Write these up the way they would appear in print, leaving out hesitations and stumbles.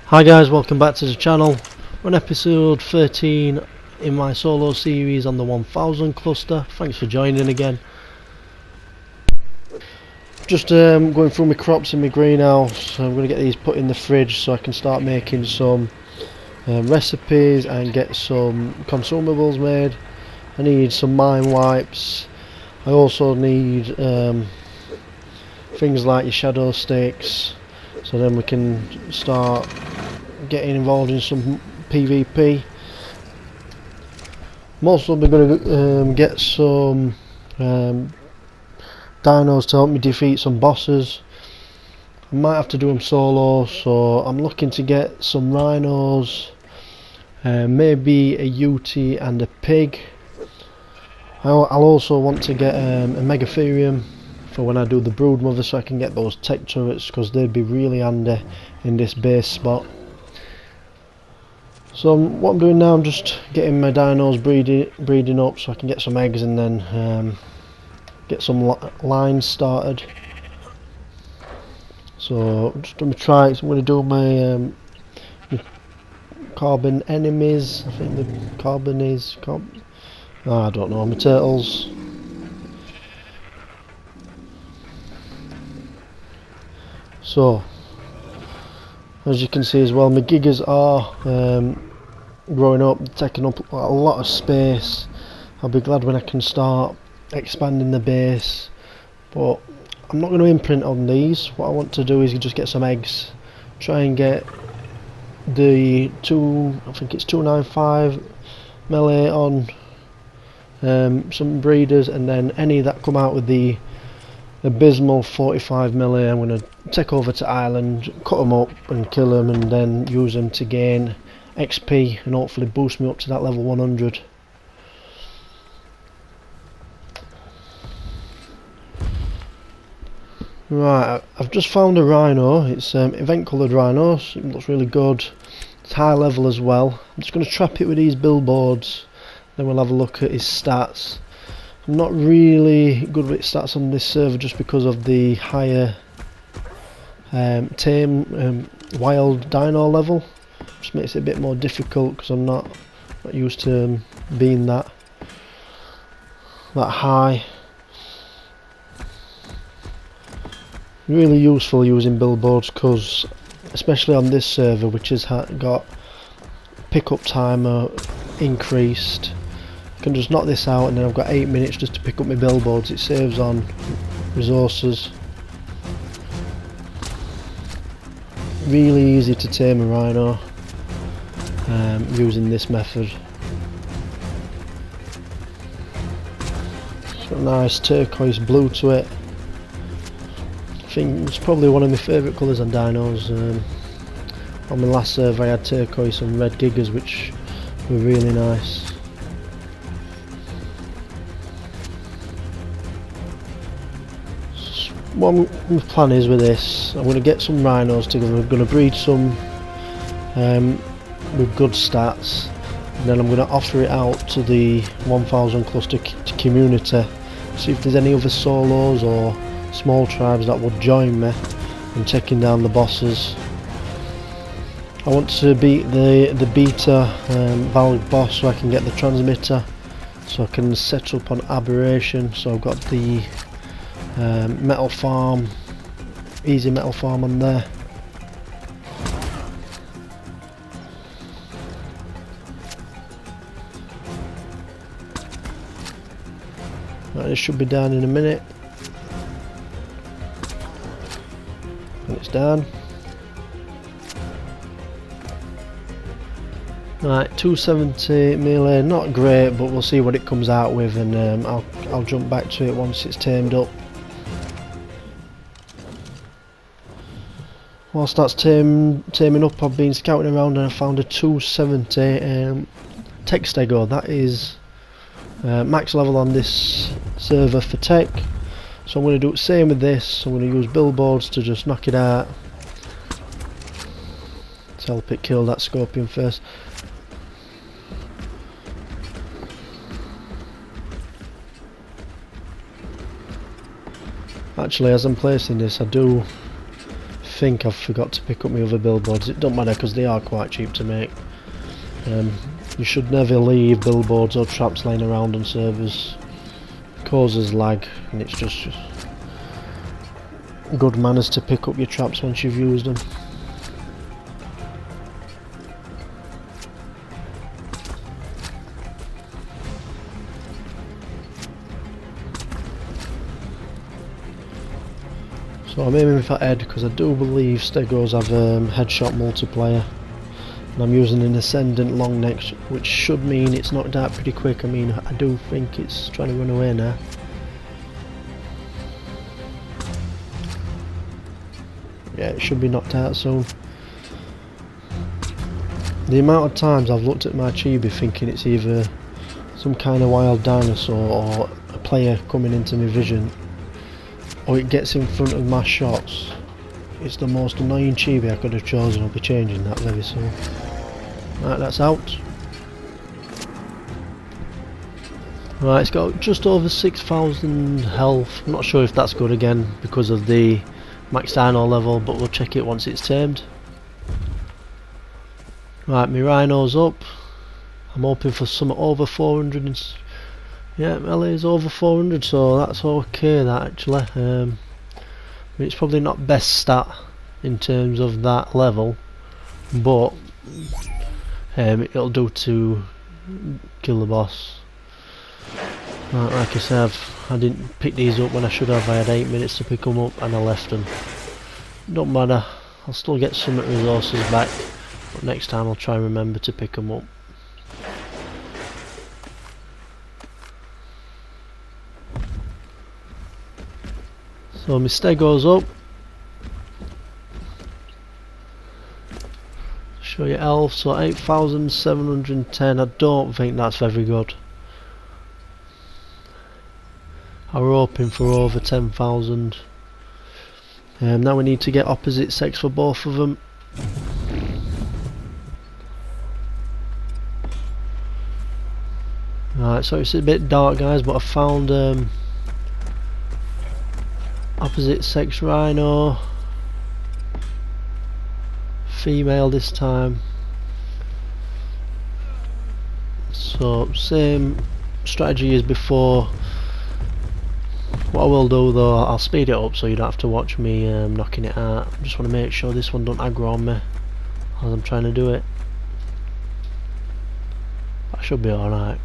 Hi guys, welcome back to the channel. We're on episode 13 in my solo series on the 1000 cluster. Thanks for joining again. Just going through my crops in my greenhouse. I'm going to get these put in the fridge so I can start making some recipes and get some consumables made. I need some mine wipes. I also need things like your shadow sticks, so then we can start getting involved in some PvP. I'm also going to get some dinos to help me defeat some bosses. I might have to do them solo, so I'm looking to get some rhinos, maybe a UT and a pig. I'll also want to get a megatherium for when I do the brood mother, so I can get those tech turrets, because they'd be really handy in this base spot. So what I'm doing now, I'm just getting my dinos breeding up so I can get some eggs and then get some lines started. So I'm just going to try. So I'm going to do my carbon enemies. I think the carbon is I don't know, my turtles. So as you can see as well, my gigas are growing up, taking up a lot of space. I'll be glad when I can start expanding the base, but I'm not going to imprint on these. What I want to do is just get some eggs, try and get the I think it's 295 melee on some breeders, and then any that come out with the abysmal 45 melee I'm going to take over to Ireland, cut them up and kill them, and then use them to gain XP and hopefully boost me up to that level 100. Right, I've just found a rhino. It's event coloured rhino. It looks really good. It's high level as well. I'm just going to trap it with these billboards, then we'll have a look at his stats. I'm not really good with stats on this server just because of the higher tame wild dino level. Just makes it a bit more difficult because I'm not used to being that high. Really useful using billboards, because especially on this server, which has got pickup timer increased, I can just knock this out and then I've got 8 minutes just to pick up my billboards. It saves on resources. Really easy to tame a rhino using this method. It's got a nice turquoise blue to it. I think it's probably one of my favourite colours on dinos. On my last server I had turquoise and red gigas, which were really nice. What my plan is with this, I'm going to get some rhinos together. I'm going to breed some with good stats, and then I'm going to offer it out to the 1000 cluster community, see if there's any other solos or small tribes that would join me in taking down the bosses. I want to beat the beta valid boss so I can get the transmitter, so I can set up on aberration. So I've got the metal farm, easy metal farm on there. Right, it should be down in a minute. And it's down. Right, 270 melee, not great, but we'll see what it comes out with, and I'll jump back to it once it's tamed up. Whilst that's taming up, I've been scouting around and I found a 270 tech stego. That is max level on this server for tech. So I'm going to do the same with this. I'm going to use billboards to just knock it out to help it kill that scorpion first. Actually, as I'm placing this, I do think I've forgot to pick up my other billboards. It don't matter because they are quite cheap to make. You should never leave billboards or traps laying around on servers. It causes lag, and it's just good manners to pick up your traps once you've used them. So I'm aiming for Ed because I do believe Stegos have headshot multiplayer. And I'm using an ascendant long neck, which should mean it's knocked out pretty quick. I mean, I do think it's trying to run away now. Yeah, it should be knocked out soon. The amount of times I've looked at my chibi thinking it's either some kind of wild dinosaur or a player coming into my vision, or it gets in front of my shots. It's the most annoying chibi I could have chosen. I'll be changing that very soon. Right, that's out. Right, it's got just over 6,000 health. I'm not sure if that's good again because of the max dino level, but we'll check it once it's tamed. Right, my rhino's up. I'm hoping for some over 400. Yeah, melee is over 400, so that's okay. That actually, I mean, it's probably not best stat in terms of that level, but it'll do to kill the boss. Right, like I said, I didn't pick these up when I should have. I had 8 minutes to pick them up and I left them. Don't matter, I'll still get some resources back, but next time I'll try and remember to pick them up. So my Stego's up. Show you health, so 8,710. I don't think that's very good. I were hoping for over 10,000. Now we need to get opposite sex for both of them. Right, so it's a bit dark, guys, but I found opposite sex rhino. Female this time. So same strategy as before. What I will do though, I'll speed it up so you don't have to watch me knocking it out. I just want to make sure this one don't aggro on me as I'm trying to do it. I should be alright.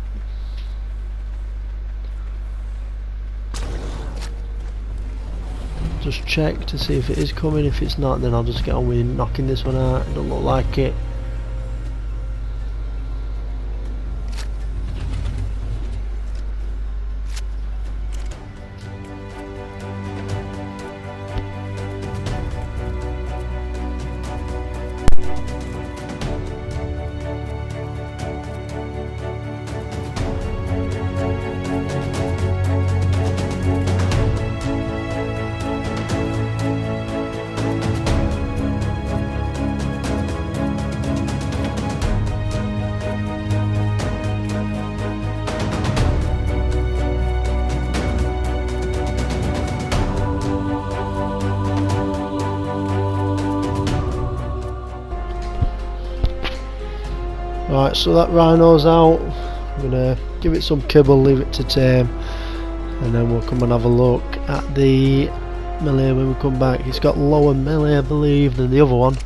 Just check to see if it is coming. If it's not, then I'll just get on with knocking this one out. It don't look like it. Right, so that rhino's out. I'm gonna give it some kibble, leave it to tame, and then we'll come and have a look at the melee when we come back. It's got lower melee, I believe, than the other one.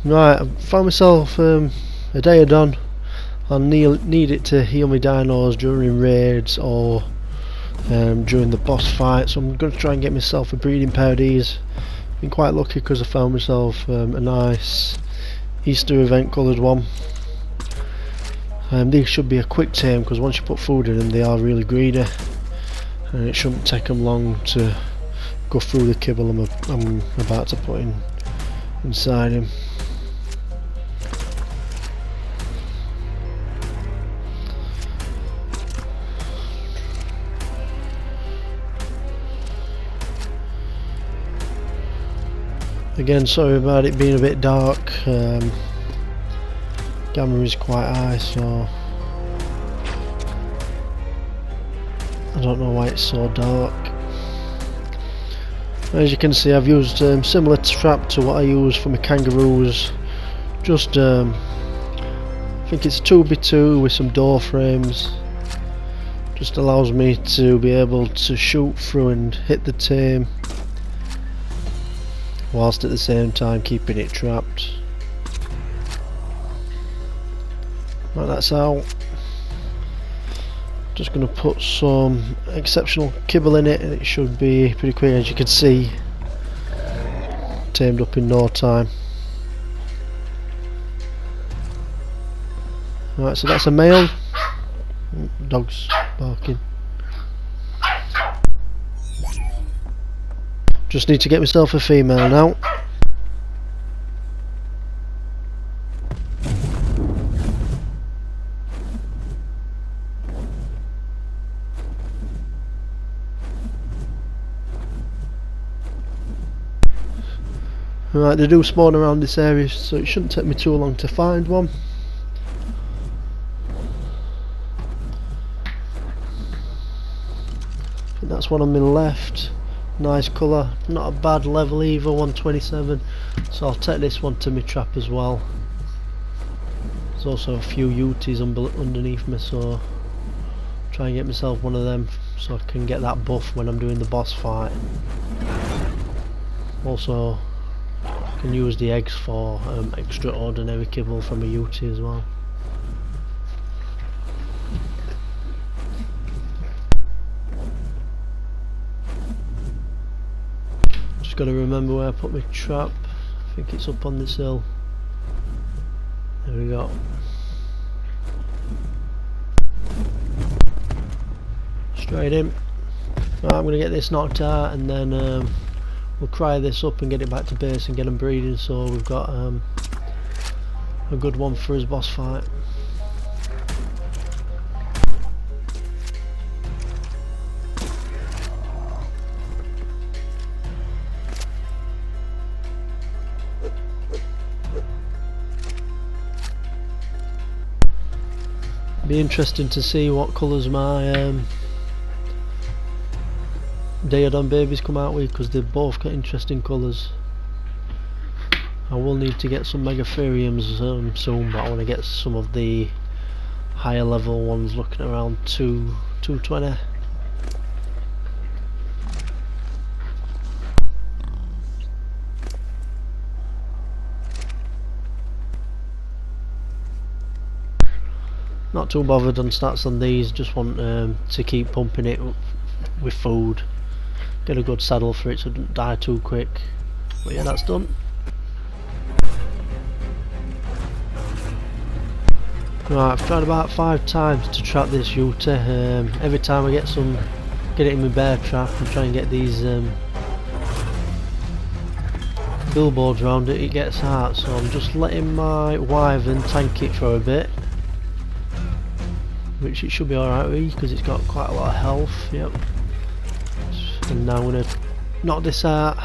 Right, I found myself a D.A.D. I need it to heal my dinos during raids or during the boss fight, so I'm going to try and get myself a breeding pair of these. Been quite lucky because I found myself a nice Easter event coloured one. These should be a quick tame because once you put food in them they are really greedy, and it shouldn't take them long to go through the kibble I'm about to put inside him. Again, sorry about it being a bit dark. Gamma is quite high, so I don't know why it's so dark. As you can see, I've used similar trap to what I use for my kangaroos. Just I think it's 2x2 with some door frames. Just allows me to be able to shoot through and hit the tame, whilst at the same time keeping it trapped. Right, that's out. Just going to put some exceptional kibble in it and it should be pretty quick. As you can see, tamed up in no time. Right, so that's a male. Dog's barking. Just need to get myself a female now. Right, they do spawn around this area, so it shouldn't take me too long to find one. I think that's one on my left. Nice colour, not a bad level either, 127. So I'll take this one to my trap as well. There's also a few UTs underneath me, so try and get myself one of them so I can get that buff when I'm doing the boss fight. Also, I can use the eggs for extraordinary kibble from a UT as well. Just got to remember where I put my trap. I think it's up on this hill. There we go. Straight in. Right, I'm going to get this knocked out and then we'll cry this up and get it back to base and get them breeding, so we've got a good one for his boss fight. Be interesting to see what colours my D.A.D babies come out with, because they've both got interesting colours. I will need to get some megatheriums soon, but I want to get some of the higher level ones, looking around 220. Not too bothered on stats on these, just want to keep pumping it with food. Get a good saddle for it so it doesn't die too quick. But yeah, that's done. Right, I've tried about 5 times to trap this UT. Every time I get it in my bear trap and try and get these billboards around it, it gets hard. So I'm just letting my wyvern tank it for a bit, which it should be alright with because it's got quite a lot of health. Yep. And now I'm going to knock this out,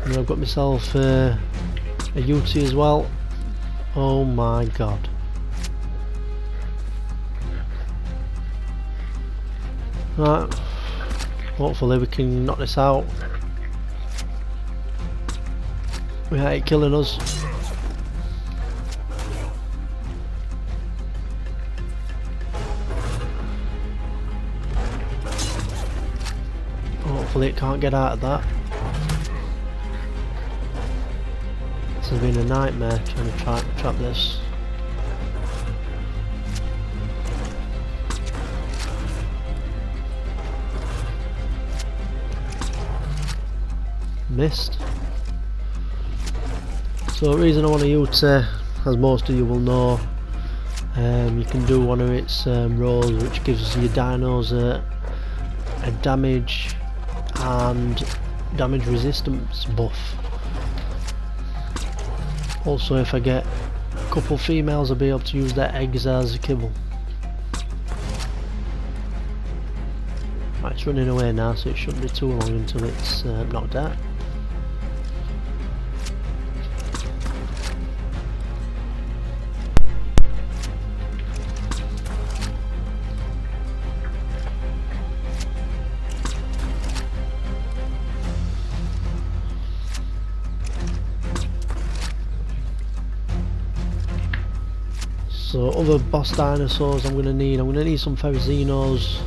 and I've got myself a UT as well. Oh my god. Right, hopefully we can knock this out without it killing us. Hopefully it can't get out of that. This has been a nightmare trying to trap this. Missed. So the reason I want to use, as most of you will know, you can do one of its rolls which gives your dinos a damage and damage resistance buff. Also, if I get a couple females, I'll be able to use their eggs as a kibble. Right, it's running away now, so it shouldn't be too long until it's knocked out. So other boss dinosaurs I'm going to need some Ferrozinos.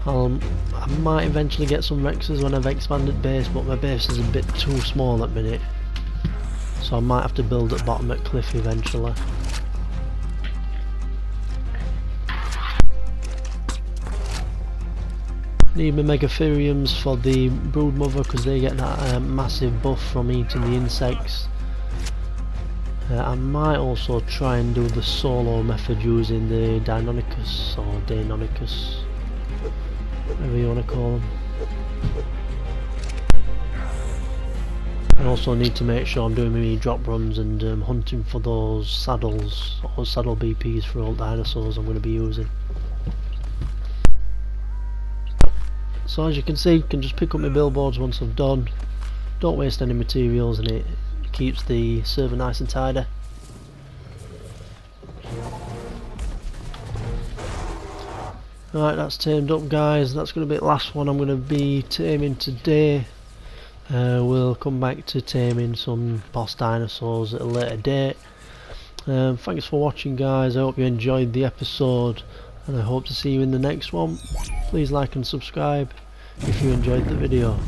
I might eventually get some Rexes when I've expanded base, but my base is a bit too small at the minute, so I might have to build at bottom at cliff eventually. Need my Megatheriums for the broodmother because they get that massive buff from eating the insects. I might also try and do the solo method using the Deinonychus or Deinonychus, whatever you want to call them. I also need to make sure I'm doing my drop runs and hunting for those saddles or saddle BPs for old dinosaurs I'm going to be using. So as you can see, I can just pick up my billboards once I've done. Don't waste any materials and it keeps the server nice and tidy. Right, that's tamed up, guys. That's going to be the last one I'm going to be taming today. We'll come back to taming some boss dinosaurs at a later date. Thanks for watching, guys. I hope you enjoyed the episode and I hope to see you in the next one. Please like and subscribe if you enjoyed the video.